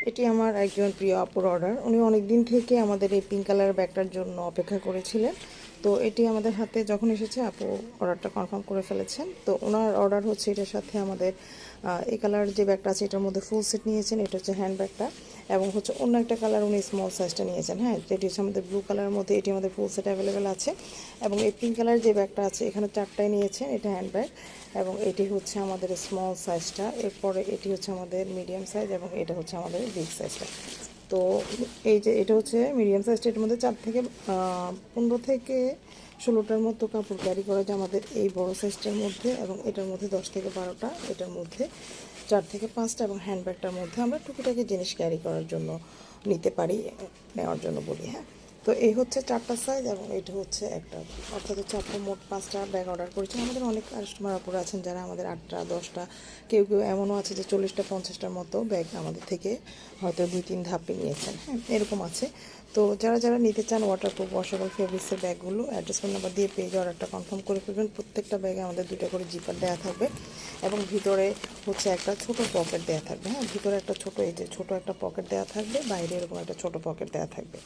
এটি আমার একজন প্রিয় আপুর অর্ডার। উনি অনেক দিন থেকে আমাদের এই পিঙ্ক কালারের ব্যাগটার জন্য অপেক্ষা করেছিলেন। তো এটি আমাদের হাতে যখন এসেছে আপু অর্ডারটা কনফার্ম করে ফেলেছেন। তো ওনার অর্ডার হচ্ছে এটার সাথে আমাদের এই কালার যে ব্যাগটা আছে এটার মধ্যে ফুল সেট নিয়েছেন, এটা হচ্ছে হ্যান্ড ব্যাগটা, এবং হচ্ছে অন্য একটা কালার উনি স্মল সাইজটা নিয়েছেন। হ্যাঁ, যেটি হচ্ছে আমাদের ব্লু কালারের মধ্যে, এটি আমাদের ফুল সেট অ্যাভেলেবেল আছে। এবং এই পিঙ্ক কালার যে ব্যাগটা আছে এখানে 4টাই নিয়েছেন, এটা হ্যান্ড ব্যাগ, এবং এটি হচ্ছে আমাদের স্মল সাইজটা। এরপরে এটি হচ্ছে আমাদের মিডিয়াম সাইজ, এবং এটা হচ্ছে আমাদের বিগ সাইজটা। তো এই যে এটা হচ্ছে মিডিয়াম সাইজটা, এটার মধ্যে 15 থেকে 16টার মতো কাপড় ক্যারি করা যায় আমাদের এই বড় সাইজটার মধ্যে, এবং এটার মধ্যে 10 থেকে 12টা, এটার মধ্যে 4 থেকে 5টা, এবং হ্যান্ডব্যাগটার মধ্যে আমরা টুকিটাকি জিনিস ক্যারি করার জন্য নিতে পারি, নেওয়ার জন্য বলি। হ্যাঁ, তো এই হচ্ছে 4টা সাইজ, এবং এটা হচ্ছে একটা, অর্থাৎ হচ্ছে আপনি মোট 5টা ব্যাগ অর্ডার করেছেন। আমাদের অনেক কাস্টমার আপুরা আছেন যারা আমাদের 8টা 10টা, কেউ কেউ এমনও আছে যে 40টা 50টার মতো ব্যাগ আমাদের থেকে হয়তো 2-3 ধাপে নিয়েছেন। হ্যাঁ, এরকম আছে। তো যারা যারা নিতে চান ওয়াটারপ্রুফ ওয়াশেবল ফেব্রিক্সের ব্যাগগুলো অ্যাড্রেস ফোন নাম্বার দিয়ে পেজে অর্ডারটা কনফার্ম করে ফেলবেন। প্রত্যেকটা ব্যাগে আমাদের 2টা করে জিপার দেওয়া থাকবে, এবং ভিতরে হচ্ছে একটা ছোট পকেট দেওয়া থাকবে। হ্যাঁ, ভিতরে একটা ছোট, এই যে ছোট একটা পকেট দেওয়া থাকবে, বাইরে এরকম একটা ছোট পকেট দেওয়া থাকবে।